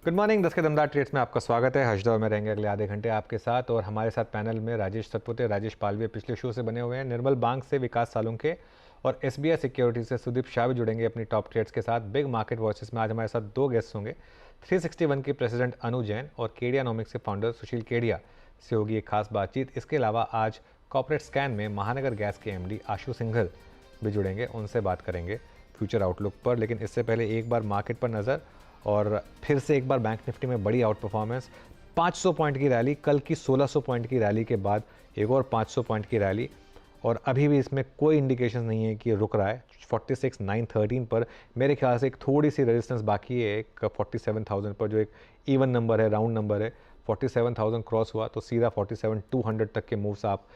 Good morning. 10 के दमदार trades में आपका स्वागत है। हर्षद और मैं रहेंगे अगले आधे घंटे आपके साथ। और हमारे साथ पैनल में राजेश सतपुते, राजेश पालवे पिछले शो से बने हुए हैं, निर्मल बांग से विकास सालुंके और एसबीआई सिक्योरिटी से सुदीप शाह भी जुड़ेंगे अपनी टॉप ट्रेड्स के साथ। बिग मार्केट वॉचेस में आज हमारे साथ दो गेस्ट होंगे। 361 के प्रेसिडेंट अनु जैन और केडियानोमिक्स के फाउंडर सुशील केडिया से होगी एक खास बातचीत। इसके अलावा आज कॉर्पोरेट स्कैन में महानगर गैस के एमडी आशु सिंघल भी जुड़ेंगे, उनसे बात करेंगे फ्यूचर आउटलुक पर। लेकिन इससे पहले एक बार मार्केट पर नज़र, और फिर से एक बार बैंक निफ्टी में बड़ी आउट परफॉर्मेंस। 500 पॉइंट की रैली, कल की 1600 पॉइंट की रैली के बाद एक और 500 पॉइंट की रैली, और अभी भी इसमें कोई इंडिकेशन नहीं है कि रुक रहा है। 46,913 पर मेरे ख्याल से एक थोड़ी सी रेजिस्टेंस बाकी है, एक 47,000 पर, जो एक इवन नंबर है, राउंड नंबर है। 47,000 क्रॉस हुआ तो सीधा 47,200 तक के मूव्स आप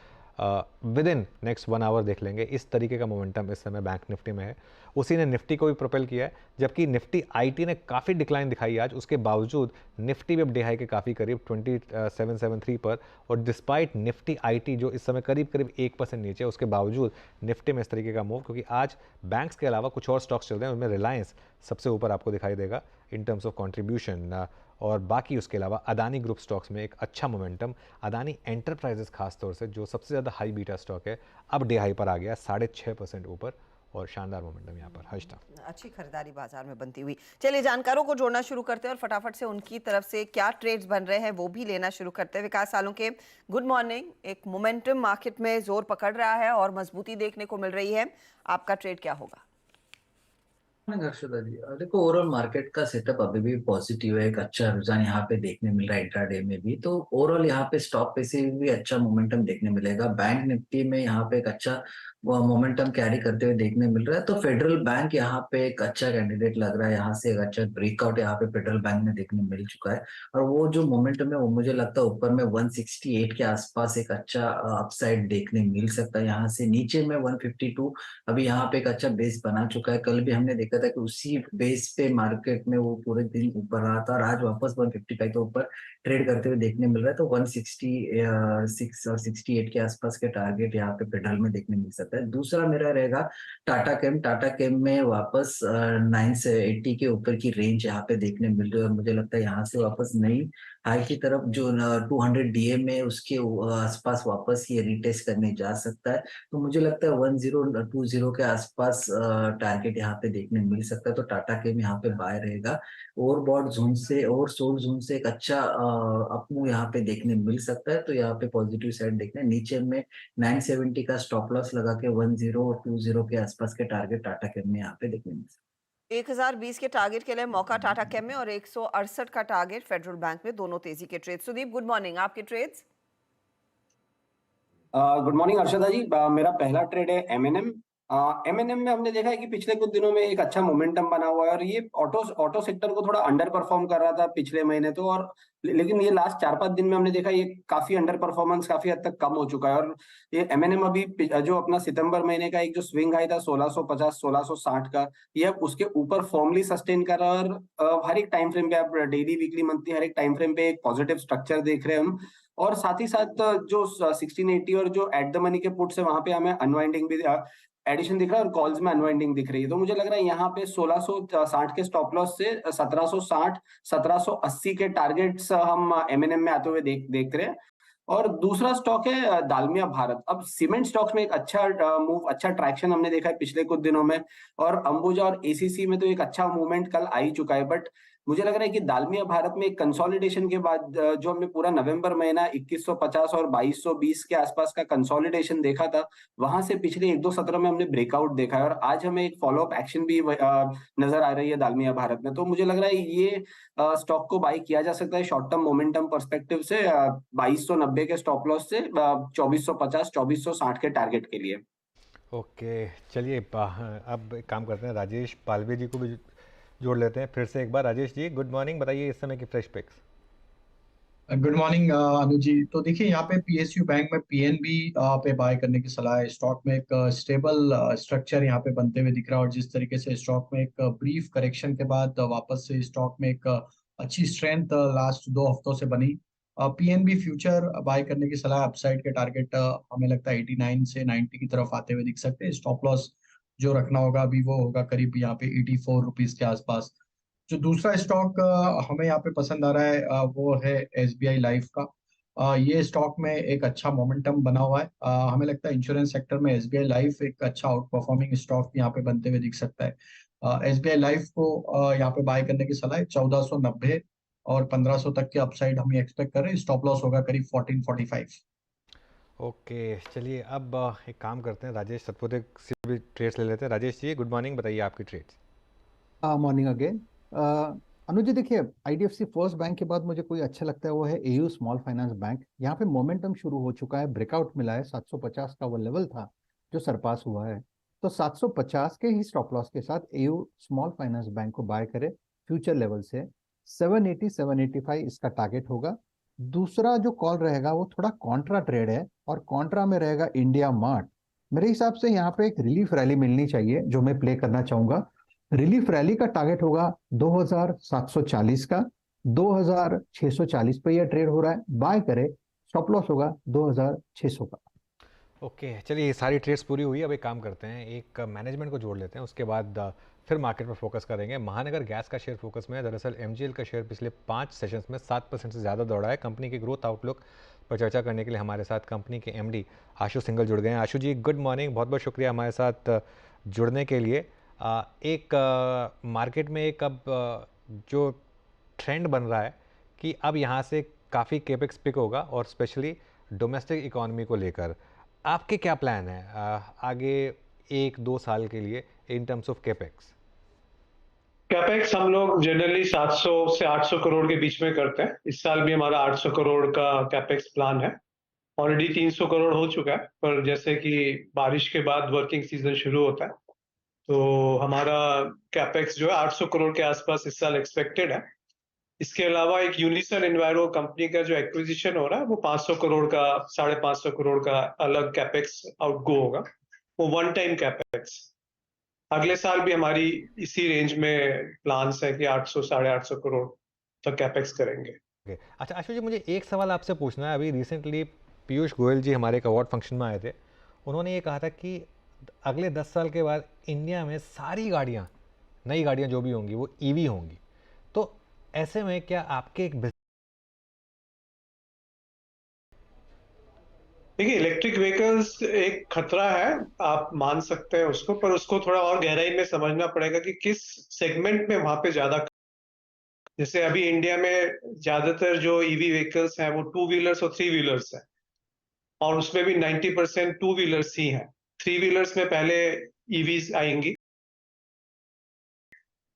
विद इन नेक्स्ट 1 आवर देख लेंगे। इस तरीके का मोमेंटम इस समय बैंक निफ्टी में है। उसी ने निफ्टी को भी प्रोपेल किया है, जबकि निफ्टी आईटी ने काफ़ी डिक्लाइन दिखाई आज। उसके बावजूद निफ्टी भी अब डे हाई के काफ़ी करीब 2773 पर, और डिस्पाइट निफ्टी आईटी जो इस समय करीब करीब 1% नीचे है, उसके बावजूद निफ्टी में इस तरीके का मूव, क्योंकि आज बैंक्स के अलावा कुछ और स्टॉक्स चल रहे हैं। उनमें रिलायंस सबसे ऊपर आपको दिखाई देगा इन टर्म्स ऑफ कॉन्ट्रीब्यूशन, और बाकी उसके अलावा अदानी ग्रुप स्टॉक्स में एक अच्छा मोमेंटम। अदानी एंटरप्राइजेस खासतौर से, जो सबसे ज़्यादा हाई बीटा स्टॉक है, अब डे हाई पर आ गया 6.5% ऊपर, और शानदार मोमेंटम यहाँ पर। हर्षदा, अच्छी खरीदारी बाजार में बनती हुई। चलिए जानकारों को जोड़ना शुरू करते हैं और फटाफट से उनकी तरफ से क्या ट्रेड्स बन रहे हैं वो भी लेना शुरू करते हैं। विकास सालुंके, गुड मॉर्निंग। एक मोमेंटम मार्केट में जोर पकड़ रहा है और मजबूती देखने को मिल रही है, आपका ट्रेड क्या होगा? हर्षदा जी, देखो ओवरऑल मार्केट का सेटअप अभी भी पॉजिटिव है। एक अच्छा रुझान यहाँ पे देखने मिल रहा है इंट्राडे में भी। तो ओवरऑल यहाँ पे स्टॉक पे से भी अच्छा मोमेंटम देखने मिलेगा। बैंक निफ्टी में यहाँ पे एक अच्छा मोमेंटम कैरी करते हुए देखने मिल रहा है। तो फेडरल बैंक यहाँ पे एक अच्छा कैंडिडेट लग रहा है। यहाँ से एक अच्छा ब्रेकआउट यहाँ पे फेडरल बैंक में देखने मिल चुका है, और वो जो मोमेंटम है वो मुझे लगता है ऊपर में 168 के आसपास एक अच्छा अपसाइड देखने मिल सकता है। यहाँ से नीचे में 152 अभी यहाँ पे एक अच्छा बेस बना चुका है। कल भी हमने देखा था कि उसी बेस पे मार्केट में वो पूरे दिन ऊपर रहा था, और आज वापस 155 के ऊपर ट्रेड करते हुए देखने मिल रहा है। तो 166 और 68 के आसपास के टारगेट यहाँ पे फेडरल में देखने मिल सकता है। दूसरा मेरा रहेगा टाटा केम। टाटा केम में वापस 9 से 80 के ऊपर की रेंज यहाँ पे देखने मिल रही है, और मुझे लगता है यहाँ से वापस नई हाई की तरफ जो 200 डीए में उसके आसपास वापस ये रिटेस्ट करने जा सकता है। तो मुझे लगता है 1020 के आसपास टारगेट यहाँ पे देखने मिल सकता है। तो टाटा के यहाँ पे बाय रहेगा। ओवरबॉट जोन से, ओवर सोल्ड जोन से एक अच्छा अपमूव यहाँ पे देखने मिल सकता है। तो यहाँ पे पॉजिटिव साइड देखने, नीचे में 970 का स्टॉप लॉस लगा के 1020 के आसपास के टारगेट टाटा के में यहाँ पे देखने मिल सकता है। 1020 के टारगेट के लिए मौका टाटा केम में और 168 का टारगेट फेडरल बैंक में, दोनों तेजी के ट्रेड। सुदीप, गुड मॉर्निंग, आपके ट्रेड्स? गुड मॉर्निंग अर्षदा जी। मेरा पहला ट्रेड है एमएनएम। एमएनएम में हमने देखा है कि पिछले कुछ दिनों में एक अच्छा मोमेंटम बना हुआ है, और ये ऑटो ऑटो सेक्टर को थोड़ा अंडर परफॉर्म कर रहा था पिछले महीने तो, और लेकिन ये लास्ट 4-5 दिन में हमने देखा ये काफी अंडर परफॉर्मेंस काफी हद तक कम हो चुका है। और ये एमएनएम अभी जो अपना सितंबर महीने का एक जो स्विंग हाई था 1650 1660 का, ये अब उसके ऊपर फॉर्मली सस्टेन कर रहा है। और हर एक टाइम फ्रेम पे, आप डेली वीकली मंथली हर एक टाइम फ्रेम पे एक पॉजिटिव स्ट्रक्चर देख रहे हैं हम। और साथ ही साथ जो 1680 और जो एट द मनी के पुट्स है वहां पे हमें अनवाइंडिंग भी एडिशन दिख रहा है, और कॉल्स में अनवाइंडिंग दिख रही है। तो मुझे लग रहा है यहाँ पे 1660 के स्टॉप लॉस से 1760 1780 के टारगेट्स हम एमएनएम में आते हुए देख रहे हैं। और दूसरा स्टॉक है दालमिया भारत। अब सीमेंट स्टॉक्स में एक अच्छा मूव, अच्छा ट्रैक्शन हमने देखा है पिछले कुछ दिनों में, और अंबुजा और एसीसी में तो एक अच्छा मूवमेंट कल आ ही चुका है। बट मुझे लग रहा है कि दालमिया भारत में एक कंसोलिडेशन के बाद जो हमने पूरा नवंबर महीना 2150 और 2220 के आसपास का कंसोलिडेशन देखा था, वहां से पिछले 1-2 सत्र में हमने ब्रेकआउट देखा है, और आज हमें एक फॉलोअप एक्शन भी नजर आ रही है दालमिया भारत में। तो मुझे लग रहा है ये स्टॉक को बाई किया जा सकता है शॉर्ट टर्म मोमेंटम पर्सपेक्टिव से, 2290 के स्टॉप लॉस से 2450 2460 के टारगेट के लिए। ओके, चलिए अब एक काम करते हैं, राजेश पालवे जी को भी जोड़ लेते हैं फिर से एक बार। राजेश जी, गुड मॉर्निंग, बताइए इस समय की fresh pics. Good morning Anu ji. तो देखिए यहाँ पे पीएसयू बैंक में पीएनबी पे बाय करने की सलाह है। स्टॉक में एक स्टेबल स्ट्रक्चर यहाँ पे बनते हुए दिख रहा है, और जिस तरीके से स्टॉक में एक ब्रीफ करेक्शन के बाद वापस से स्टॉक में एक अच्छी स्ट्रेंथ लास्ट 2 हफ्तों से बनी। पीएनबी फ्यूचर बाय करने की सलाह। अपसाइड के टारगेट हमें लगता है 89 से 90 की तरफ आते हुए दिख सकते हैं। स्टॉप लॉस जो रखना होगा अभी वो होगा करीब यहाँ पे 84 रुपीज के आसपास। जो दूसरा स्टॉक हमें यहाँ पे पसंद आ रहा है वो है एसबीआई लाइफ का। ये स्टॉक में एक अच्छा मोमेंटम बना हुआ है। हमें लगता है इंश्योरेंस सेक्टर में एसबीआई लाइफ एक अच्छा आउट परफॉर्मिंग स्टॉक यहाँ पे बनते हुए दिख सकता है। एसबीआई लाइफ को यहाँ पे बाय करने की सलाह है। 1490 और 1500 तक के अपसाइड हम एक्सपेक्ट कर रहे हैं। स्टॉप लॉस होगा करीब 1445। ओके, चलिए अब एक काम करते हैं, राजेश सतपुते से भी ट्रेड्स ले लेते हैं। राजेश जी, गुड मॉर्निंग, बताइए आपकी trades. Morning again. Anuj ji, देखिए, आईडीएफसी फर्स्ट बैंक के बाद मुझे कोई अच्छा लगता है वो है एयू स्मॉल फाइनेंस बैंक। यहाँ पे मोमेंटम शुरू हो चुका है, ब्रेकआउट मिला है। 750 का वो लेवल था जो सरपास हुआ है, तो 750 के ही स्टॉप लॉस के साथ एयू स्मॉल फाइनेंस बैंक को बाय करे फ्यूचर लेवल से। 780 785 इसका टारगेट होगा। दूसरा जो कॉल रहेगा वो थोड़ा कॉन्ट्रा ट्रेड है, और कॉन्ट्रा में रहेगा इंडिया मार्ट। मेरे हिसाब से यहाँ पे एक रिलीफ रैली मिलनी चाहिए जो मैं प्ले करना चाहूंगा। रिलीफ रैली का टारगेट होगा 2740 का। 2640 पे यह ट्रेड हो रहा है, बाय करे। स्टॉप लॉस होगा 2600 का। ओके, चलिए ये सारी ट्रेड्स पूरी हुई। अब एक काम करते हैं, एक मैनेजमेंट को जोड़ लेते हैं, उसके बाद फिर मार्केट पर फोकस करेंगे। महानगर गैस का शेयर फोकस में है। दरअसल एमजीएल का शेयर पिछले 5 सेशंस में 7% से ज़्यादा दौड़ा है। कंपनी के ग्रोथ आउटलुक पर चर्चा करने के लिए हमारे साथ कंपनी के एमडी आशु सिंघल जुड़ गए हैं। आशु जी, गुड मॉर्निंग, बहुत बहुत शुक्रिया हमारे साथ जुड़ने के लिए। एक मार्केट में एक अब जो ट्रेंड बन रहा है कि अब यहाँ से काफ़ी केपेक्स पिक होगा, और स्पेशली डोमेस्टिक इकोनॉमी को लेकर आपके क्या प्लान है आगे 1-2 साल के लिए in terms of capex? Capex हम लोग जनरली 700 से 800 करोड़ के बीच में करते हैं। इस साल भी हमारा 800 करोड़ का कैपेक्स प्लान है। ऑलरेडी 300 करोड़ हो चुका है, पर जैसे कि बारिश के बाद वर्किंग सीजन शुरू होता है, तो हमारा कैपेक्स जो है 800 करोड़ के आसपास इस साल एक्सपेक्टेड है। इसके अलावा एक यूनिसन एनवायरो कंपनी का जो एक्विजिशन हो रहा है वो 500 करोड़ का, 550 करोड़ का अलग कैपेक्स आउटगो होगा। वो वन टाइम कैपेक्स। अगले साल भी हमारी इसी रेंज में प्लान्स है कि 800 850 करोड़ तक कैपेक्स करेंगे। Okay. अच्छा आशु जी, मुझे एक सवाल आपसे पूछना है। अभी रिसेंटली पीयूष गोयल जी हमारे एक अवार्ड फंक्शन में आए थे। उन्होंने ये कहा था कि अगले 10 साल के बाद इंडिया में सारी गाड़ियाँ, नई गाड़ियाँ जो भी होंगी वो ईवी होंगी। तो ऐसे में क्या आपके एक देखिए, इलेक्ट्रिक व्हीकल्स एक खतरा है, आप मान सकते हैं उसको, पर उसको थोड़ा और गहराई में समझना पड़ेगा कि किस सेगमेंट में वहां पे ज्यादा। जैसे अभी इंडिया में ज्यादातर जो ईवी व्हीकल्स हैं वो 2 व्हीलर्स और 3 व्हीलर्स हैं, और उसमें भी 90% 2 व्हीलर्स ही हैं। 3 व्हीलर्स में पहले ईवीज आएंगी।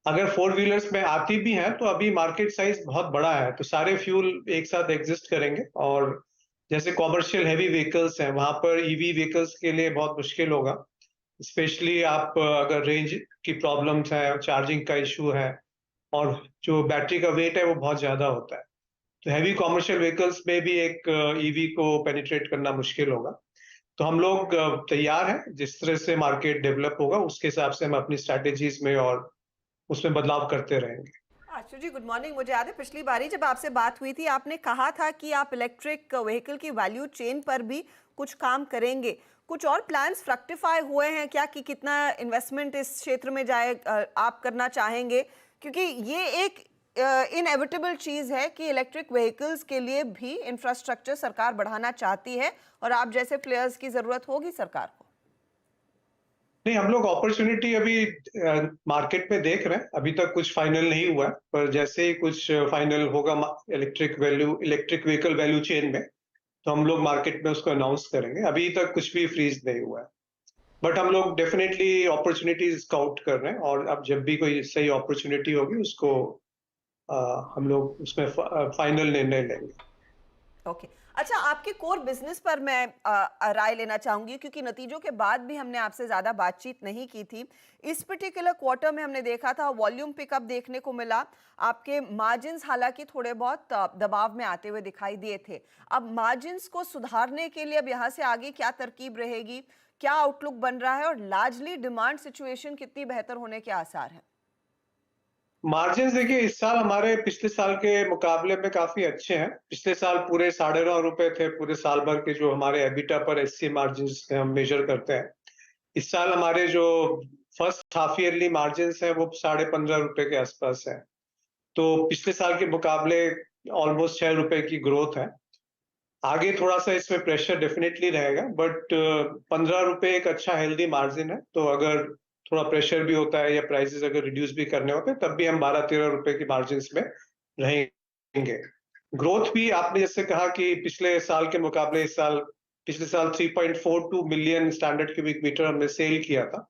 अगर 4 व्हीलर्स में आती भी हैं तो अभी मार्केट साइज बहुत बड़ा है, तो सारे फ्यूल एक साथ एग्जिस्ट करेंगे। और जैसे कॉमर्शियल हैवी व्हीकल्स हैं वहां पर ईवी व्हीकल्स के लिए बहुत मुश्किल होगा। स्पेशली आप अगर रेंज की प्रॉब्लम्स है, चार्जिंग का इशू है, और जो बैटरी का वेट है वो बहुत ज्यादा होता है, तो हैवी कॉमर्शियल व्हीकल्स में भी एक ईवी को पेनिट्रेट करना मुश्किल होगा। तो हम लोग तैयार हैं, जिस तरह से मार्केट डेवलप होगा उसके हिसाब से हम अपनी स्ट्रैटेजीज में और उसमें बदलाव करते रहेंगे। आशु जी, गुड मॉर्निंग। मुझे याद है पिछली बारी जब आपसे बात हुई थी आपने कहा था कि आप इलेक्ट्रिक व्हीकल की वैल्यू चेन पर भी कुछ काम करेंगे। कुछ और प्लान्स फ्रक्टिफाई हुए हैं क्या कि कितना इन्वेस्टमेंट इस क्षेत्र में जाए आप करना चाहेंगे? क्योंकि ये एक इनएविटेबल चीज़ है कि इलेक्ट्रिक व्हीकल्स के लिए भी इंफ्रास्ट्रक्चर सरकार बढ़ाना चाहती है, और आप जैसे प्लेयर्स की ज़रूरत होगी सरकार को। नहीं, हम लोग अपॉर्चुनिटी अभी मार्केट में देख रहे हैं। अभी तक कुछ फाइनल नहीं हुआ है, पर जैसे ही कुछ फाइनल होगा इलेक्ट्रिक व्हीकल वैल्यू चेन में, तो हम लोग मार्केट में उसको अनाउंस करेंगे। अभी तक कुछ भी फ्रीज नहीं हुआ है, बट हम लोग डेफिनेटली अपॉर्चुनिटीज स्काउट कर रहे हैं, और अब जब भी कोई सही अपॉर्चुनिटी होगी उसको हम लोग उसमें फाइनल निर्णय लेंगे। ओके अच्छा, आपके कोर बिजनेस पर मैं राय लेना चाहूंगी, क्योंकि नतीजों के बाद भी हमने आपसे ज्यादा बातचीत नहीं की थी। इस पर्टिकुलर क्वार्टर में हमने देखा था वॉल्यूम पिकअप देखने को मिला। आपके मार्जिन्स हालांकि थोड़े बहुत दबाव में आते हुए दिखाई दिए थे। अब मार्जिन्स को सुधारने के लिए अब यहाँ से आगे क्या तरकीब रहेगी, क्या आउटलुक बन रहा है, और लार्जली डिमांड सिचुएशन कितनी बेहतर होने के आसार हैं? मार्जिन देखिए, इस साल हमारे पिछले साल के मुकाबले में काफी अच्छे हैं। पिछले साल पूरे 9.5 रुपए थे पूरे साल भर के, जो हमारे एबिटा पर एससी मार्जिन हम मेजर करते हैं। इस साल हमारे जो फर्स्ट हाफ ईयरली मार्जिन है वो 15.5 रुपए के आसपास है। तो पिछले साल के मुकाबले ऑलमोस्ट 6 रुपए की ग्रोथ है। आगे थोड़ा सा इसमें प्रेशर डेफिनेटली रहेगा, बट 15 रुपए एक अच्छा हेल्दी मार्जिन है। तो अगर थोड़ा प्रेशर भी होता है या प्राइसेस अगर रिड्यूस भी करने होते हैं, तब भी हम 12-13 रुपए की मार्जिन में रहेंगे। ग्रोथ भी आपने जैसे कहा कि पिछले साल के मुकाबले इस साल, पिछले साल 3.42 मिलियन स्टैंडर्ड क्यूबिक मीटर हमने सेल किया था।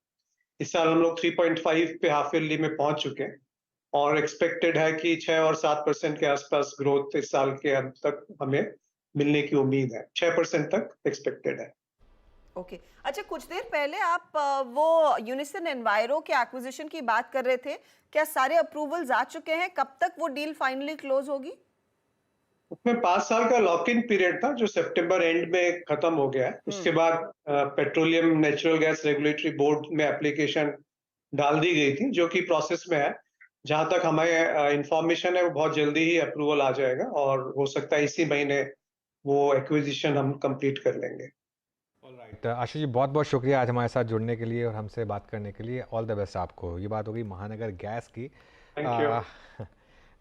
इस साल हम लोग 3.5 पे हाफ ईयरली में पहुंच चुके हैं और एक्सपेक्टेड है कि 6 और 7% के आसपास ग्रोथ इस साल के अंत तक हमें मिलने की उम्मीद है। 6% तक एक्सपेक्टेड है। ओके अच्छा, कुछ देर पहले आप वो यूनिसन एनवायरो के एक्विजिशन की बात कर रहे थे, क्या सारे अप्रूवल्स आ चुके हैं? कब तक वो डील फाइनली क्लोज होगी? उसमें 5 साल का लॉक इन पीरियड था जो सितंबर एंड में खत्म हो गया है। उसके बाद petroleum natural gas regulatory board में एप्लीकेशन डाल दी गई थी, जो कि प्रोसेस में है। जहां तक हमारे इंफॉर्मेशन है वो बहुत जल्दी ही अप्रूवल आ जाएगा और हो सकता है इसी महीने वो एक्विजिशन हम कंप्लीट कर लेंगे। ऑलराइट आशीष जी, बहुत बहुत शुक्रिया आज हमारे साथ जुड़ने के लिए और हमसे बात करने के लिए। ऑल द बेस्ट आपको। ये बात होगी महानगर गैस की। Thank you.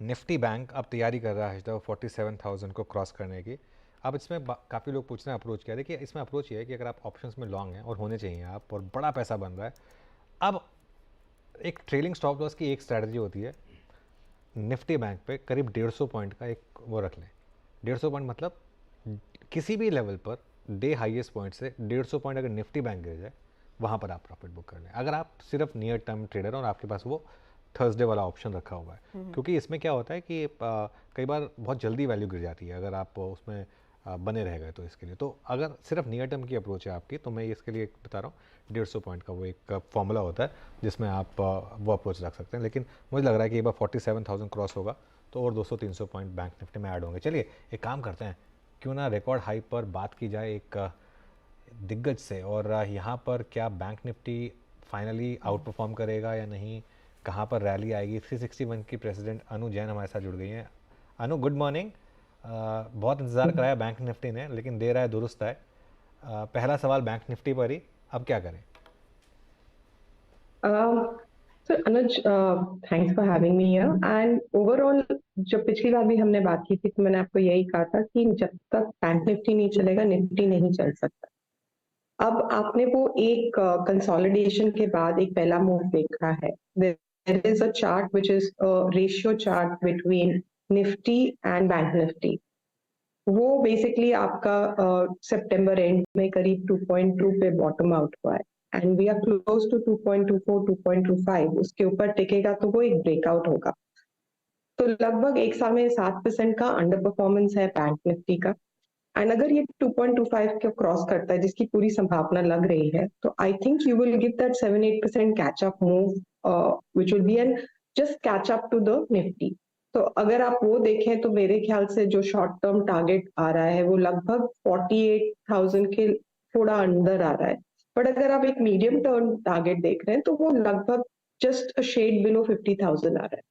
निफ्टी बैंक अब तैयारी कर रहा है 47,000 को क्रॉस करने की। अब इसमें काफ़ी लोग पूछ रहे हैं अप्रोच क्या है। देखिए, इसमें अप्रोच ये है कि अगर आप ऑप्शंस में लॉन्ग हैं और होने चाहिए आप, और बड़ा पैसा बन रहा है, अब एक ट्रेलिंग स्टॉप लॉस की एक स्ट्रैटेजी होती है। निफ्टी बैंक पे करीब 150 पॉइंट का एक वो रख लें। 150 पॉइंट मतलब किसी भी level per day highest point से 150 पॉइंट अगर निफ्टी बैंक गिर जाए, वहाँ पर आप प्रॉफिट बुक कर लें। अगर आप सिर्फ नियर टर्म ट्रेडर और आपके पास वो थर्सडे वाला ऑप्शन रखा हुआ है, क्योंकि इसमें क्या होता है कि कई बार बहुत जल्दी वैल्यू गिर जाती है अगर आप उसमें बने रह गए। तो इसके लिए, तो अगर सिर्फ नियर टर्म की अप्रोच है आपकी, तो मैं इसके लिए बता रहा हूँ 150 पॉइंट का वो एक फॉर्मूला होता है जिसमें आप वो अप्रोच रख सकते हैं। लेकिन मुझे लग रहा है कि एक बार 47,000 क्रॉस होगा तो और 200-300 पॉइंट बैंक निफ्टी में ऐड होंगे। चलिए एक काम करते हैं, क्यों ना रिकॉर्ड हाई पर बात की जाए एक दिग्गज से, और यहाँ पर क्या bank Nifty finally out perform करेगा या नहीं, कहाँ पर रैली आएगी। 361 की प्रेसिडेंट अनु जैन हमारे साथ जुड़ गई हैं। अनु, गुड मॉर्निंग। बहुत इंतज़ार कराया बैंक निफ्टी ने, लेकिन देर आए दुरुस्त आए। पहला सवाल बैंक निफ्टी पर ही, अब क्या करें? So Anuj, thanks for having me here. And overall, जब पिछली बार भी हमने बात की थी तो मैंने आपको यही कहा था कि जब तक बैंक निफ्टी नहीं चलेगा, निफ्टी नहीं चल सकता। अब आपने वो एक कंसोलिडेशन के बाद एक पहला मूव देखा है। There is a chart which is a ratio chart between Nifty and Bank Nifty. वो बेसिकली आपका सितंबर एंड में करीब 2.2 पे बॉटम आउट हुआ है and we are close to 2.24 2.25। उसके ऊपर टिकेगा तो वो एक ब्रेकआउट होगा। तो लगभग एक साल में 7% का अंडर परफॉर्मेंस है बैंक निफ्टी का। एंड अगर ये 2.25 को क्रॉस करता है, जिसकी पूरी संभावना लग रही है, तो I think you will give that 7-8% catch up move which will be an just catch up to the Nifty. तो अगर आप वो देखें तो मेरे ख्याल से जो शॉर्ट टर्म टारगेट आ रहा है वो लगभग 48,000 के थोड़ा अंदर आ रहा है। बट अगर आप एक मीडियम टर्म टारगेट देख रहे हैं तो वो लगभग जस्ट अ शेड बिलो 50,000 आ रहा है।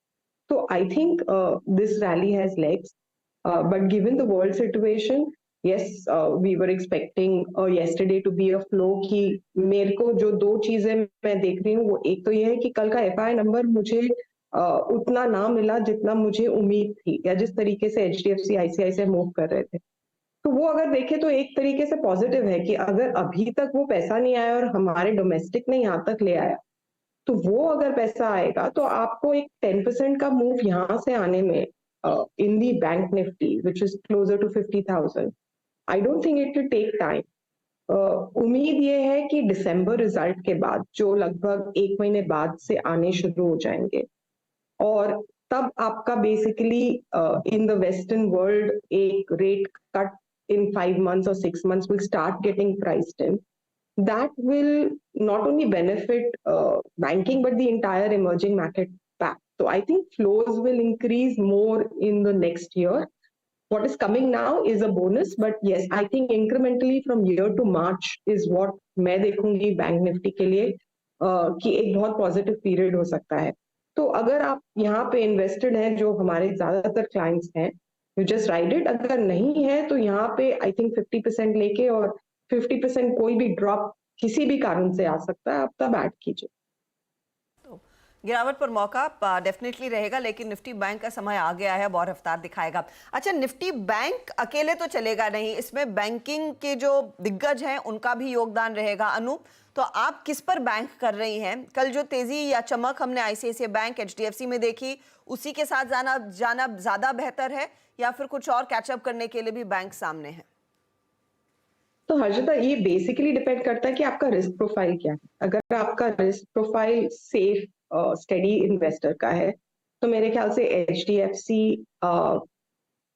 तो I think this rally has legs, but given the world situation, yes, we were expecting yesterday to be a flow कि मेरे को जो दो चीजें मैं देख रही हूँ, वो एक तो ये है कि कल का FI नंबर मुझे उतना ना मिला जितना मुझे उम्मीद थी, या जिस तरीके से HDFC ICICI मूव कर रहे थे। तो वो अगर देखें तो एक तरीके से पॉजिटिव है कि अगर अभी तक वो पैसा नहीं आया और हमारे डोमेस्टिक ने यहाँ तक ले आया, तो वो अगर पैसा आएगा तो आपको एक 10% का मूव यहाँ से आने में in the bank Nifty which is closer to 50,000, I don't think it will take time. उम्मीद ये है कि दिसंबर रिजल्ट के बाद, जो लगभग एक महीने बाद से आने शुरू हो जाएंगे, और तब आपका basically in the western world एक rate cut in 5 months or 6 months will start getting priced in. That will not only benefit banking but the entire emerging market back. So I think flows will increase more in the next year. What is coming now is a bonus, but yes, I think incrementally from year to March is what मैं देखूंगी bank Nifty के लिए कि एक बहुत positive period हो सकता है। तो अगर आप यहाँ पे इन्वेस्टेड हैं, जो हमारे ज्यादातर क्लाइंट्स हैं, यू जस्ट राइड इट। अगर नहीं है तो यहाँ पे आई थिंक 50% लेके, और 50% कोई भी ड्रॉप किसी भी कारण से आ सकता है, आप तब ऐड कीजिए। गिरावट पर मौका डेफिनेटली रहेगा, लेकिन निफ्टी बैंक का समय आ गया है, अब और रफ्तार दिखाएगा। अच्छा, निफ्टी बैंक अकेले तो चलेगा नहीं, इसमें बैंकिंग के जो दिग्गज हैं उनका भी योगदान रहेगा। अनु, तो आप किस पर बैंक कर रही हैं? कल जो तेजी या चमक हमने आईसीआईसीआई बैंक, एचडीएफसी में देखी, उसी के साथ जाना ज्यादा बेहतर है या फिर कुछ और कैचअप करने के लिए भी बैंक सामने है? तो हर्षिता, ये बेसिकली डिपेंड करता है कि आपका रिस्क प्रोफाइल क्या है। अगर आपका risk profile safe steady investor का है, तो मेरे ख्याल से एचडीएफसी,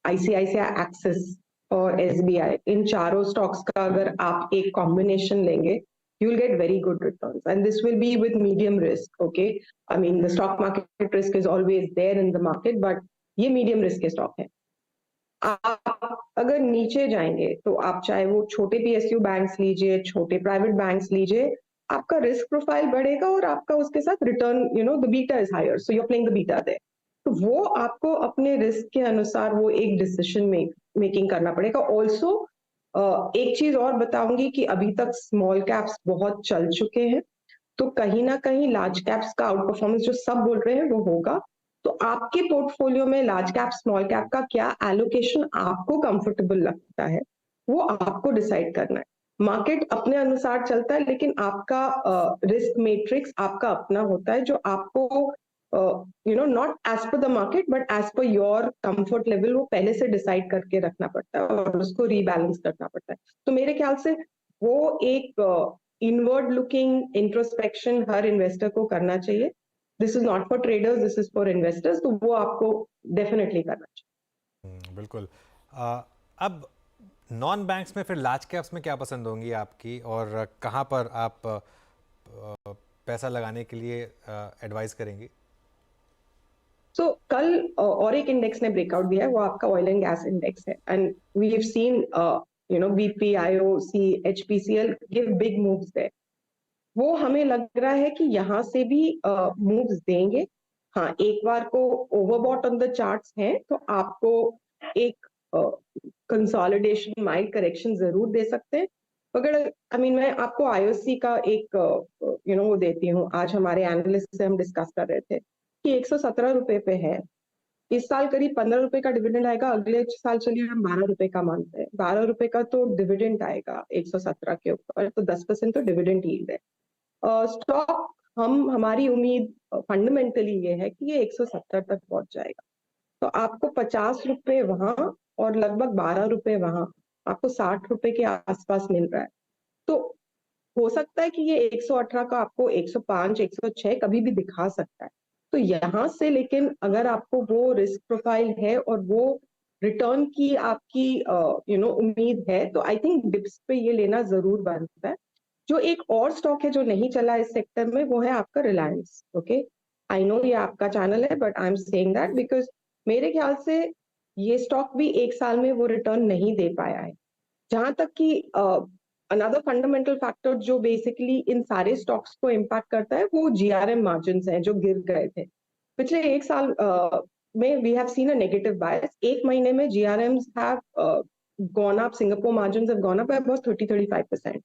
आईसीआईसीआई, एक्सिस और एसबीआई, इन चारों स्टॉक्स का अगर आप एक कॉम्बिनेशन लेंगे, you will get very good returns, and this will be with medium risk. Okay, I mean the stock market risk is always there in the market, but ये medium risk के stock है। आप अगर नीचे जाएंगे तो आप चाहे वो छोटे पीएसयू बैंक्स लीजिए, छोटे प्राइवेट बैंक्स लीजिए, आपका रिस्क प्रोफाइल बढ़ेगा और आपका उसके साथ return, the beta is higher, so you are playing the beta there. तो वो आपको अपने रिस्क के अनुसार वो एक डिसीजन मेकिंग करना पड़ेगा। ऑल्सो एक चीज और बताऊंगी कि अभी तक स्मॉल कैप्स बहुत चल चुके हैं, तो कहीं ना कहीं लार्ज कैप्स का आउट परफॉर्मेंस जो सब बोल रहे हैं वो होगा। तो आपके पोर्टफोलियो में लार्ज कैप स्मॉल कैप का क्या एलोकेशन आपको कंफर्टेबल लगता है, वो आपको डिसाइड करना है। मार्केट अपने अनुसार चलता है, लेकिन आपका रिस्क मैट्रिक्स आपका अपना होता है, जो आपको not as per the market but as per your comfort level वो पहले से डिसाइड करके रखना पड़ता है और उसको रीबैलेंस करना पड़ता है। तो मेरे ख्याल से वो एक इनवर्ड लुकिंग इंट्रोस्पेक्शन हर इन्वेस्टर को करना चाहिए। This is not for traders, this is for investors, तो वो आपको डेफिनेटली करना चाहिए। बिल्कुल। अब नॉन बैंक्स में फिर लार्ज कैप्स में क्या पसंद होंगी आपकी, और कहाँ पर आप पैसा लगाने के लिए एडवाइस करेंगी? सो कल और एक इंडेक्स ने ब्रेकआउट दिया है, वो आपका ऑयल एंड गैस इंडेक्स है, and we have seen BP, IOC, HPCL give big moves there. वो हमें लग रहा है कि यहाँ से भी मूव्स देंगे। हाँ, एक बार को ओवरबॉट ऑन द चार्ट्स हैं, तो आपको एक कंसोलिडेशन, माइल्ड करेक्शन जरूर दे सकते हैं। अगर मैं आपको आईओसी का एक वो देती हूँ। आज हमारे एनालिस्ट से हम डिस्कस कर रहे थे कि 117 रुपए पे है, इस साल करीब 15 रुपए का डिविडेंड आएगा, अगले साल चलिए हम 12 रुपए का मानते हैं, 12 रुपए का तो डिविडेंड आएगा 117 के ऊपर, तो 10% तो डिविडेंड यील्ड है। स्टॉक हमारी उम्मीद फंडामेंटली ये है कि ये 170 तक पहुंच जाएगा, तो आपको 50 रुपए वहां और लगभग 12 रुपए वहां, आपको 60 रुपए के आसपास मिल रहा है। तो हो सकता है कि ये 118 का आपको 105, 106 कभी भी दिखा सकता है। तो यहाँ से लेकिन अगर आपको वो रिस्क प्रोफाइल है और वो रिटर्न की आपकी उम्मीद है, तो आई थिंक डिप्स पे ये लेना जरूर बनता है। जो एक और स्टॉक है जो नहीं चला इस सेक्टर में, वो है आपका रिलायंस। ओके, आई नो ये आपका चैनल है, but I am saying that because मेरे ख्याल से ये स्टॉक भी एक साल में वो रिटर्न नहीं दे पाया है। जहां तक कि अनदर फंडामेंटल फैक्टर जो बेसिकली इन सारे स्टॉक्स को इम्पैक्ट करता है, वो जीआरएम मार्जिन्स हैं जो गिर गए थे पिछले एक साल में। We have seen a negative bias. एक महीने में GRMs have gone up, Singapore margins have gone up by about 30-35%।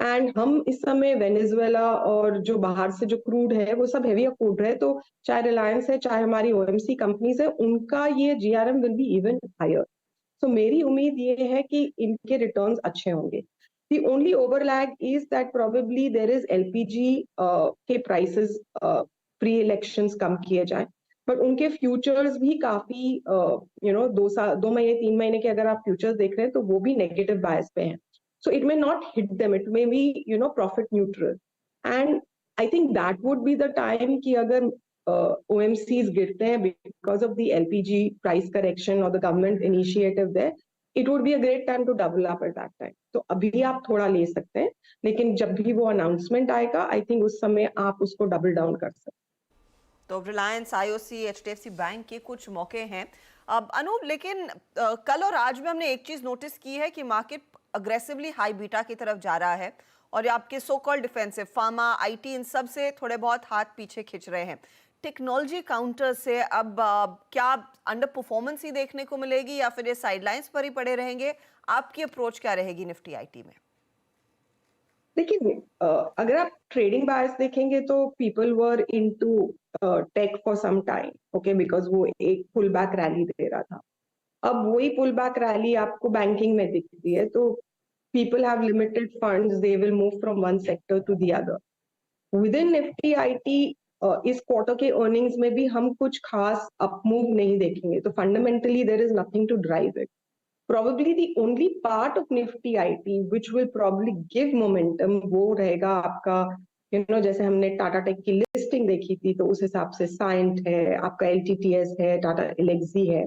And हम इस समय वेनेजुएला और जो बाहर से जो क्रूड है वो सब हेवी क्रूड है, तो चाहे रिलायंस है चाहे हमारी ओएमसी कंपनीज है, उनका ये GRM will be even higher. So मेरी उम्मीद ये है कि इनके रिटर्न्स अच्छे होंगे। The only overlag is that probably there is LPG के prices pre-elections कम किए जाए, but उनके futures भी काफी 2 महीने 3 महीने के अगर आप futures देख रहे हैं तो वो भी negative bias पे हैं. So it may not hit them, it may be profit neutral, and I think that would be the time कि अगर OMCs गिरते हैं because of the LPG price correction or the government initiative there, it would be a great time to double up at that time. तो अभी आप थोड़ा ले सकते हैं, लेकिन जब भी वो अनाउंसमेंट आएगा, आई थिंक उस समय आप उसको डबल डाउन कर सकते हैं। तो रिलायंस, आईओसी, एचडीएफसी बैंक के कुछ मौके हैं। अब अनूप, लेकिन कल और आज में हमने एक चीज नोटिस की है कि मार्केट अग्रेसिवली हाई बीटा की तरफ जा रहा है और आपके so called defensive pharma, IT, इन सब से थोड़े बहुत हाथ पीछे खिंच रहे हैं। टेक्नोलॉजी काउंटर से अब क्या अंडर परफॉर्मेंस ही देखने को मिलेगी या फिर ये साइडलाइंस पर ही पड़े रहेंगे? आपकी अप्रोच क्या रहेगी निफ्टी आईटी में? देखिए, अगर आप ट्रेडिंग बायस देखेंगे तो people were into tech for some time, okay, because वो एक पुल बैक रैली दे रहा था। अब वही पुल बैक रैली आपको बैंकिंग में दिखती है, तो people have limited funds, they will move from one sector to the other. Within Nifty IT इस क्वार्टर के अर्निंग्स में भी हम कुछ खास अप मूव नहीं देखेंगे, तो fundamentally there is nothing to drive it. Probably the only part of Nifty IT which will probably give momentum वो रहेगा आपका, जैसे हमने टाटा टेक की लिस्टिंग देखी थी, तो उस हिसाब से साइंट है, आपका LTTS है, टाटा एलेक्सी है,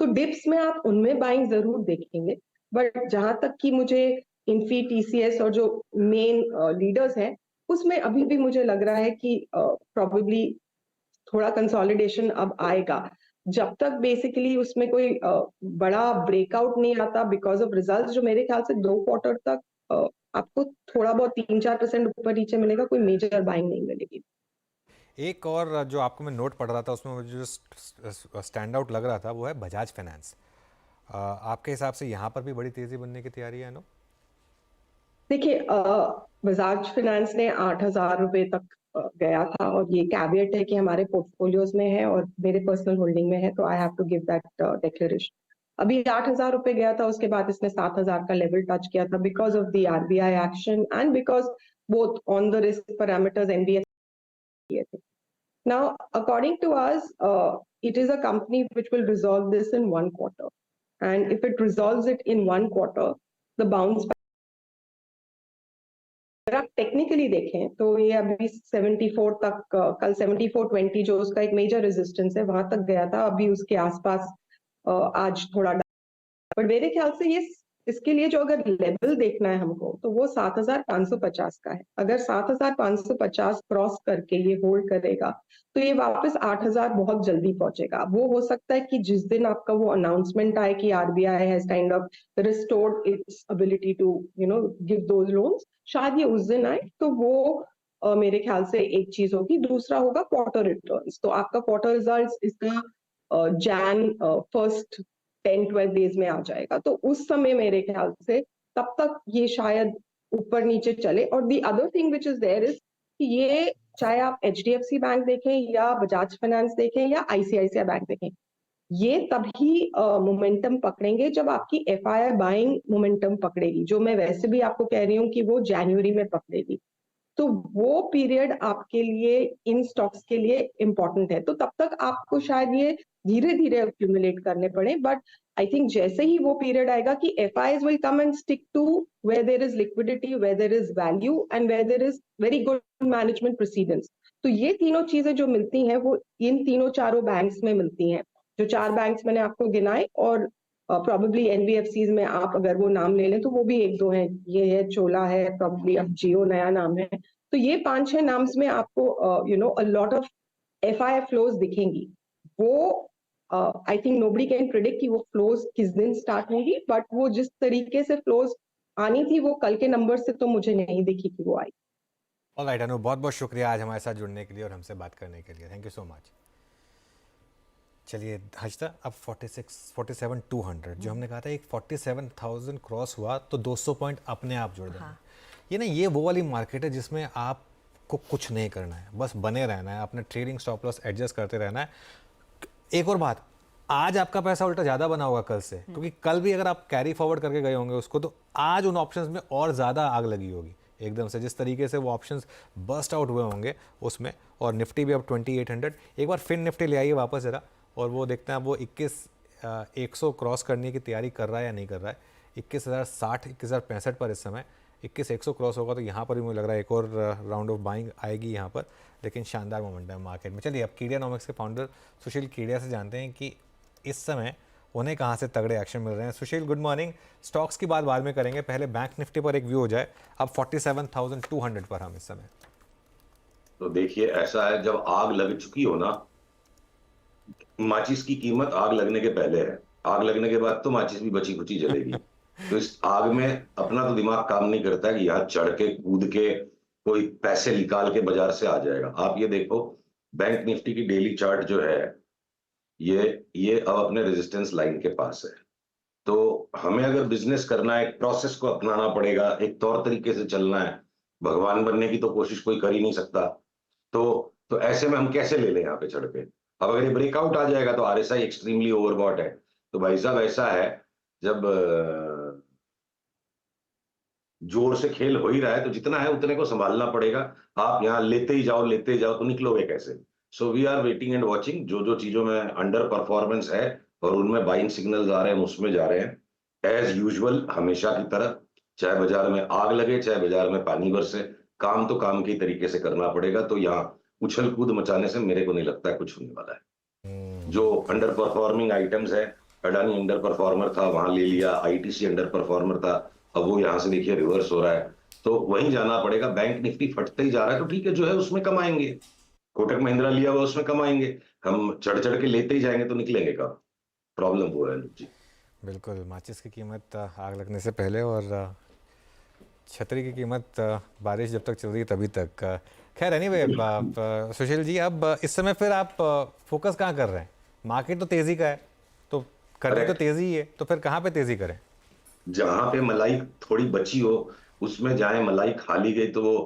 तो डिप्स में आप उनमें बाइंग जरूर देखेंगे। बट जहां तक कि मुझे इन्फी, TCS और जो मेन लीडर्स हैं, उसमें अभी भी मुझे लग रहा है कि प्रॉबेबली थोड़ा कंसोलिडेशन अब आएगा। जब तक बेसिकली उसमें कोई बड़ा ब्रेकआउट नहीं आता बिकॉज ऑफ रिजल्ट्स, जो मेरे ख्याल से 2 क्वार्टर तक आपको थोड़ा बहुत 3-4% ऊपर नीचे मिलेगा, कोई मेजर बाइंग नहीं मिलेगी। एक और जो आपको मैं नोट पढ़ रहा था, उसमें मुझे जो स्टैंड आउट लग रहा था वो है बजाज फाइनेंस। आपके हिसाब से यहाँ पर भी बड़ी तेजी बनने की तैयारी है? नो, देखिए, बजाज फाइनेंस ने 8,000 रुपए तक गया था, और ये कैविएट है कि हमारे पोर्टफोलियोज में है और मेरे पर्सनल होल्डिंग में है, तो I have to give that declaration. अभी 8,000 रुपए गया था, उसके बाद इसने 7,000 का लेवल टच किया था because of the RBI action and because both on the risk parameters NBFC किए थे। Now, according to us, it is a company which will resolve this in 1 quarter. And if it resolves it in 1 quarter, the bounce back, अगर आप technically देखें तो ये अभी 74 तक, कल 74.20 जो उसका एक मेजर रेजिस्टेंस है, वहां तक गया था, अभी उसके आसपास आज थोड़ा, बट मेरे ख्याल से ये इसके लिए जो अगर लेवल देखना है हमको, तो वो 7,550 का है। अगर 7,550 क्रॉस करके ये होल्ड करेगा, तो ये वापस 8,000 बहुत जल्दी पहुंचेगा। वो हो सकता है कि जिस दिन आपका वो अनाउंसमेंट आए कि RBI has kind of restored its ability to give those loans, शायद ये उस दिन आए, तो वो मेरे ख्याल से एक चीज होगी। दूसरा होगा क्वार्टर रिटर्न्स, तो आपका क्वार्टर रिजल्ट्स इसका जैन फर्स्ट 10-12 डेज में आ जाएगा, तो उस समय मेरे ख्याल से तब तक ये शायद ऊपर नीचे चले। और the other thing which is there is कि ये चाहे आप HDFC बैंक देखें या बजाज फाइनेंस देखें या ICICI बैंक देखें, ये तभी मोमेंटम पकड़ेंगे जब आपकी FII बाइंग मोमेंटम पकड़ेगी, जो मैं वैसे भी आपको कह रही हूँ कि वो जनवरी में पकड़ेगी। तो वो पीरियड आपके लिए इन स्टॉक्स के लिए इंपॉर्टेंट है, तो तब तक आपको शायद ये धीरे धीरे एक्यूमुलेट करने पड़े। बट आई थिंक जैसे ही वो पीरियड आएगा कि FIs will come and stick to where there is liquidity, where there is value and where there is very good management precedence, तो ये तीनों चीजें जो मिलती हैं वो इन तीनों चारों बैंक्स में मिलती हैं। जो 4 बैंक्स मैंने आपको गिनाए, और प्रॉबेबली NBFCs में आप अगर वो नाम ले लें तो वो भी 1-2 हैं, ये है, चोला है, प्रॉबेबली अब जियो नया नाम है, तो ये 5-6 नाम्स में आपको a lot of FI flows दिखेंगी। वो I think nobody can predict कि वो फ्लोज किस दिन स्टार्ट होंगी, बट वो जिस तरीके से फ्लोज आनी थी वो कल के नंबर से तो मुझे नहीं दिखी कि वो आई। ऑलराइट अनु, बहुत बहुत शुक्रिया आज हमारे साथ जुड़ने के लिए और हमसे बात करने के लिए। Thank you so much. चलिए हर्षिता, अब 47,200 जो हमने कहा था, एक 47,000 क्रॉस हुआ तो 200 पॉइंट अपने आप जुड़ जाएंगे। ये ना, ये वो वाली मार्केट है जिसमें आपको कुछ नहीं करना है, बस बने रहना है, अपने ट्रेडिंग स्टॉप लॉस एडजस्ट करते रहना है। एक और बात, आज आपका पैसा उल्टा ज़्यादा बना होगा कल से, क्योंकि कल भी अगर आप कैरी फॉरवर्ड करके गए होंगे उसको, तो आज उन ऑप्शंस में और ज़्यादा आग लगी होगी एकदम से, जिस तरीके से वो ऑप्शंस बस्ट आउट हुए होंगे उसमें। और निफ्टी भी अब 2800, एक बार फिर निफ्टी ले आइए वापस ज़रा, और वो देखते हैं वो 21,100 क्रॉस करने की तैयारी कर रहा है या नहीं कर रहा है। 21,060, 21,065 पर इस समय 21,100 क्रॉस होगा तो यहाँ पर भी मुझे लग रहा है एक और राउंड ऑफ बाइंग आएगी यहाँ पर, लेकिन शानदार मोमेंटम है मार्केट में। चलिए अब कीडियानॉमिक्स के फाउंडर सुशील कीडिया से जानते हैं कि इस समय उन्हें कहाँ से तगड़े एक्शन मिल रहे हैं। सुशील, गुड मॉर्निंग। स्टॉक्स की बात बाद में करेंगे, पहले बैंक निफ्टी पर एक व्यू हो जाए। अब 47,200 पर हम इस समय। तो देखिए, ऐसा है, जब आग लग चुकी हो ना, माचिस की कीमत आग लगने के पहले है, आग लगने के बाद तो माचिस भी बची खुची जलेगी। तो इस आग में अपना तो दिमाग काम नहीं करता है कि यहाँ चढ़ के कूद के कोई पैसे निकाल के बाजार से आ जाएगा। आप ये देखो, बैंक निफ्टी की डेली चार्ट जो है, ये अब अपने रेजिस्टेंस लाइन के पास है। तो हमें अगर बिजनेस करना है, एक प्रोसेस को अपनाना पड़ेगा, एक तौर तरीके से चलना है। भगवान बनने की तो कोशिश कोई कर ही नहीं सकता। तो तो ऐसे में हम कैसे ले लें यहाँ पे चढ़ के? अब अगर ये ब्रेकआउट आ जाएगा तो RSI एक्सट्रीमली ओवरबॉट है। तो भाई साहब ऐसा है, जब जोर से खेल हो ही रहा है तो जितना है उतने को संभालना पड़ेगा। आप यहाँ लेते जाओ तो निकलोगे कैसे? So we are waiting and watching. जो चीजों में अंडर परफॉर्मेंस है और उनमें बाइंग सिग्नल्स आ रहे हैं, उसमें जा रहे हैं एज यूजुअल, हमेशा की तरह। चाहे बाजार में आग लगे, चाहे बाजार में पानी बरसे, काम तो काम के तरीके से करना पड़ेगा। तो यहाँ उछल कूद मचाने से मेरे को नहीं लगता है कुछ होने वाला है। जो अंडर परफॉर्मिंग आइटम्स है, अडानी अंडर परफॉर्मर था, वहां ले लिया। ITC अंडर परफॉर्मर था, अब वो यहाँ से देखिए रिवर्स हो रहा है, तो वहीं जाना पड़ेगा। बैंक निफ्टी फटते ही जा रहा है, तो ठीक है, जो है उसमें कमाएंगे। कोटक महिंद्रा लिया हुआ उसमें कमाएंगे। हम चढ़ के लेते ही जाएंगे तो निकलेंगे कब? प्रॉब्लम वो है जी। बिल्कुल, माचिस की कीमत आग लगने से पहले और छतरी की कीमत बारिश जब तक चल रही है तभी तक। खैर एनीवे, सुशील जी, अब इस समय फिर आप फोकस कहाँ कर रहे हैं? मार्केट तो तेजी का है, तो करनी तो तेजी ही है, तो फिर कहाँ पे तेजी करें? जहां पे मलाई थोड़ी बची हो उसमें जाए। मलाई खा ली गई तो वो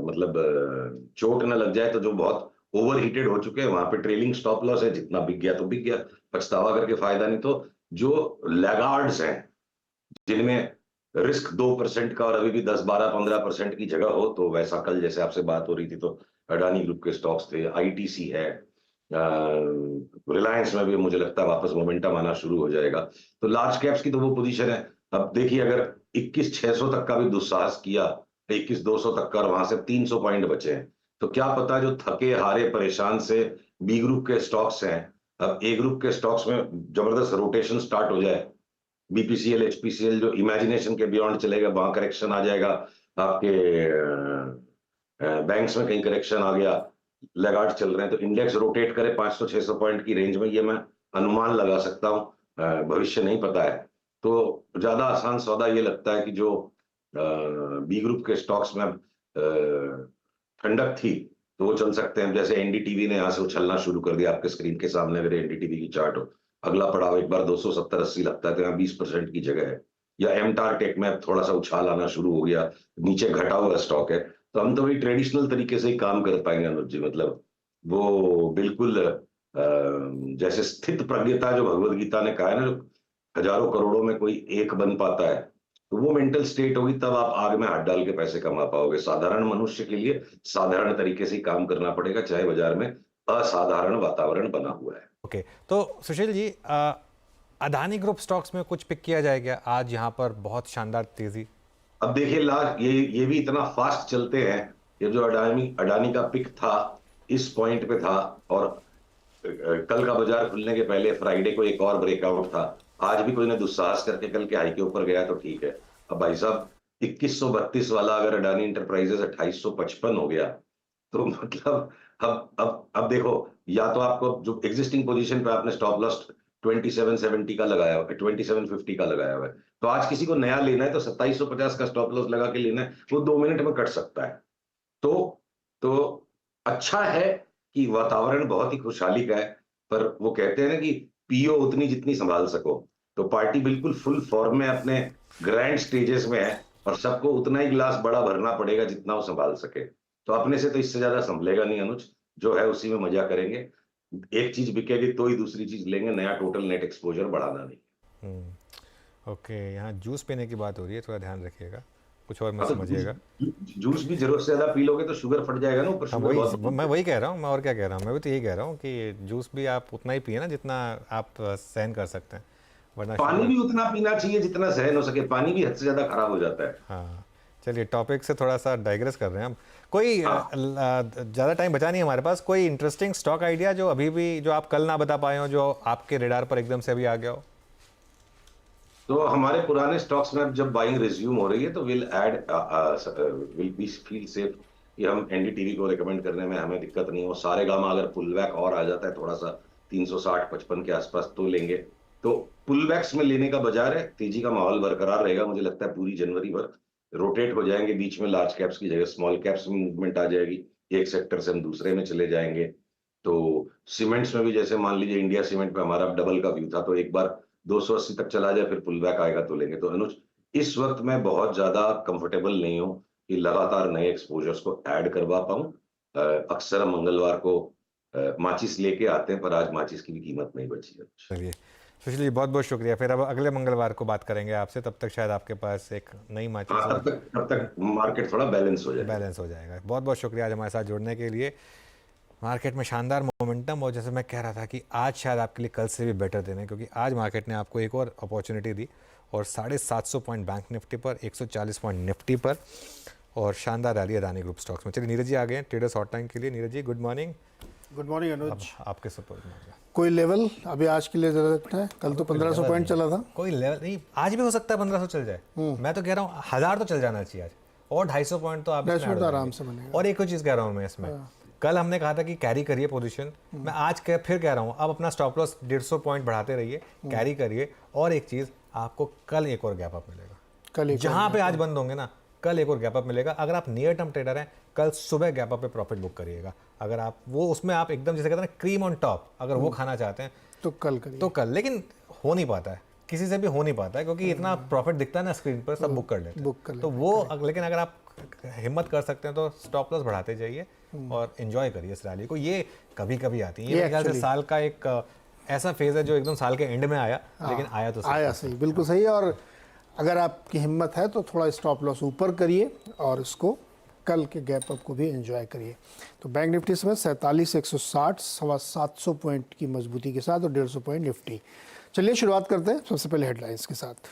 मतलब चोट न लग जाए। तो जो बहुत ओवर हीटेड हो चुके हैं वहां पे ट्रेलिंग स्टॉप लॉस है, जितना बिक गया तो बिक गया, पछतावा करके फायदा नहीं। तो जो लैगार्ड्स हैं, जिनमें रिस्क 2% का और अभी भी 10, 12, 15% की जगह हो, तो वैसा कल जैसे आपसे बात हो रही थी तो अडानी ग्रुप के स्टॉक्स थे, ITC है, रिलायंस में भी मुझे लगता है वापस मोमेंटम आना शुरू हो जाएगा। तो लार्ज कैप्स की तो वो पोजीशन है। अब देखिए, अगर 21,600 तक का भी दुस्साहस किया, 21,200 तक का, और वहां से 300 पॉइंट बचे हैं, तो क्या पता जो थके हारे परेशान से बी ग्रुप के स्टॉक्स हैं, अब ए ग्रुप के स्टॉक्स में जबरदस्त रोटेशन स्टार्ट हो जाए। BPCL, HPCL जो इमेजिनेशन के बियॉन्ड चलेगा, वहां करेक्शन आ जाएगा। आपके बैंक्स में कहीं करेक्शन आ गया, लैगार्ड चल रहे हैं, तो इंडेक्स रोटेट करे 500-600 पॉइंट की रेंज में, ये मैं अनुमान लगा सकता हूं। भविष्य नहीं पता है। तो ज्यादा आसान सौदा ये लगता है कि जो बी ग्रुप के स्टॉक्स में ठंडक थी तो वो चल सकते हैं। जैसे NDTV ने यहाँ से उछलना शुरू कर दिया, आपके स्क्रीन के सामने अगर NDTV की चार्ट हो, अगला पड़ाव एक बार 270-80 लगता है तो यहाँ 20% की जगह है। या MTAR टेक में थोड़ा सा उछाल आना शुरू हो गया, नीचे घटा हुआ स्टॉक है, तो हम तो वही ट्रेडिशनल तरीके से ही काम कर पाएंगे अनुज जी। मतलब वो बिल्कुल जैसे स्थित प्रज्ञता जो भगवत गीता ने कहा है ना, जो हजारों करोड़ों में कोई एक बन पाता है, तो वो मेंटल स्टेट होगी, तब आप आग में हाथ डाल के पैसे कमा पाओगे। साधारण मनुष्य के लिए साधारण तरीके से ही काम करना पड़ेगा, चाहे बाजार में असाधारण वातावरण बना हुआ है। ओके, तो सुशील जी, अदानी ग्रुप स्टॉक्स में कुछ पिक किया जाए क्या? आज यहाँ पर बहुत शानदार तेजी। अब देखिए, लास्ट ये भी इतना फास्ट चलते हैं। ये जो अडानी का पिक था इस पॉइंट पे था, और कल का बाजार खुलने के पहले फ्राइडे को एक और ब्रेकआउट था। आज भी कोई ने दुस्साहस करके कल के हाई के ऊपर गया तो ठीक है। अब भाई साहब 2132 वाला अगर अडानी इंटरप्राइजेस 2855 हो गया, तो मतलब अब देखो, या तो आपको जो एग्जिस्टिंग पोजीशन पे आपने स्टॉप लॉस 2770 का लगाया हुआ है, 2750 का लगाया हुआ है, तो आज किसी को नया लेना है तो 2750 का स्टॉप लॉस लगा के लेना है, वो 2 मिनट में कट सकता है। तो अच्छा है कि वातावरण बहुत ही खुशहाली का है, पर वो कहते हैं ना कि पियो उतनी जितनी संभाल सको। तो पार्टी बिल्कुल फुल फॉर्म में अपने ग्रैंड स्टेजेस में है, और सबको उतना ही गिलास बड़ा भरना पड़ेगा जितना वो संभाल सके। तो अपने से तो इससे ज्यादा संभलेगा नहीं अनुज, जो है उसी में मजा करेंगे। एक चीज बिकेगी तो ही दूसरी चीज लेंगे, नया टोटल नेट एक्सपोजर बढ़ाना नहीं। ओके, यहाँ जूस पीने की बात हो रही है, थोड़ा ध्यान रखिएगा, कुछ और मत समझिएगा। जूस भी जरूरत से ज्यादा पी लोगे तो शुगर फट जाएगा ना ऊपर। मैं वही कह रहा हूँ, मैं और क्या कह रहा हूँ, मैं भी तो यही कह रहा हूँ कि जूस भी आप उतना ही पिए ना जितना आप सहन कर सकते हैं, वरना पानी भी उतना पीना चाहिए जितना सहन हो सके। पानी भी हद से ज्यादा खराब हो जाता है। हाँ, चलिए टॉपिक से थोड़ा सा डाइग्रेस कर रहे हैं हम। कोई ज़्यादा टाइम बचा नहीं हमारे पास, कोई इंटरेस्टिंग स्टॉक आइडिया जो अभी भी, जो आप कल ना बता पाए हो, जो आपके रेडार पर एकदम से अभी आ गया हो? तो हमारे पुराने स्टॉक्स में जब बाइंग रिज्यूम हो रही है तो विल बी फील सेफ कि हम NDTV को रिकमेंड करने में हमें दिक्कत नहीं हो। सारे गामा अगर पुल बैक और आ जाता है थोड़ा सा 360-55 के आसपास तो लेंगे। तो पुल बैक्स में लेने का बाजार है, तेजी का माहौल बरकरार रहेगा मुझे लगता है पूरी जनवरी भर। रोटेट हो जाएंगे बीच में, लार्ज कैप्स की जगह स्मॉल कैप्स में मूवमेंट आ जाएगी, एक सेक्टर से हम दूसरे में चले जाएंगे। तो सीमेंट्स में भी जैसे मान लीजिए इंडिया सीमेंट पे हमारा डबल का व्यू था, तो एक बार 280 तक चला जाए फिर पुल बैक आएगा तो लेंगे। तो अनुज, इस वक्त मैं बहुत ज्यादा कंफर्टेबल नहीं हूं कि लगातार नए एक्सपोजर्स को ऐड करवा पाऊं। अक्सर हम मंगलवार को माचिस लेके आते हैं, पर आज माचिस की भी कीमत नहीं बची है। चलिए सुशील जी, बहुत बहुत शुक्रिया। फिर अब अगले मंगलवार को बात करेंगे आपसे, तब तक शायद आपके पास एक नई माचिस हाँ, तब तक मार्केट थोड़ा बैलेंस हो जाएगा। बैलेंस हो जाएगा। बहुत बहुत शुक्रिया आज हमारे साथ जुड़ने के लिए। मार्केट में शानदार मोमेंटम, और जैसे मैं कह रहा था कि आज शायद आपके लिए कल से भी बेटर दिन है, क्योंकि आज मार्केट ने आपको एक और अपॉर्चुनिटी दी, और 750 पॉइंट बैंक निफ्टी पर, 140 पॉइंट निफ्टी पर, और शानदार रैली अदानी ग्रुप स्टॉक्स में। चलिए नीरज जी आ गए हैं ट्रेडर्स हॉटलाइन के लिए। Neeraj ji good morning. Good morning अनुज। आपके सपोर्ट में कोई लेवल अभी आज के लिए जरूरत है? कल तो 1500 पॉइंट चला था। कोई लेवल नहीं, आज भी हो सकता है 1500 चल जाए। मैं तो कह रहा हूँ 1000 तो चल जाना चाहिए आज, और 250 पॉइंट तो आप तो आराम से बनेगा। और एक और चीज़ कह रहा हूँ मैं इसमें, कल हमने कहा था कि कैरी करिए पोजीशन, मैं आज फिर कह रहा हूँ, अब अपना स्टॉप लॉस 150 पॉइंट बढ़ाते रहिए, कैरी करिए। और एक चीज़, आपको कल एक और गैप अप मिलेगा, कल जहाँ पे आज बंद होंगे ना, कल एक और गैप अप मिलेगा। अगर आप नियर टर्म ट्रेडर हैं, कल सुबह गैप अप पे प्रॉफिट बुक करिएगा। अगर आप वो उसमें आप एकदम जैसे कहते हैं ना क्रीम ऑन टॉप, अगर वो खाना चाहते हैं तो कल करिए। तो कल, लेकिन हो नहीं पाता है, किसी से भी हो नहीं पाता है, क्योंकि इतना प्रॉफिट दिखता है ना स्क्रीन पर, सब बुक कर लेते हैं। तो वो, लेकिन अगर आप हिम्मत कर सकते हैं तो स्टॉप लॉस बढ़ाते जाइए और एंजॉय करिए इस रैली को। ये कभी कभी आती है, ये मेरे ख्याल से साल का एक ऐसा फेज है जो एकदम साल के एंड में आया, लेकिन आया तो आया सही, बिल्कुल सही। और अगर आपकी हिम्मत है तो थोड़ा स्टॉप लॉस ऊपर करिए और इसको कल के गैप अप को भी एंजॉय करिए। तो बैंक निफ्टी में 47,160, 750 पॉइंट की मजबूती के साथ, और 150 पॉइंट निफ्टी। चलिए शुरुआत करते हैं सबसे पहले हेडलाइंस के साथ।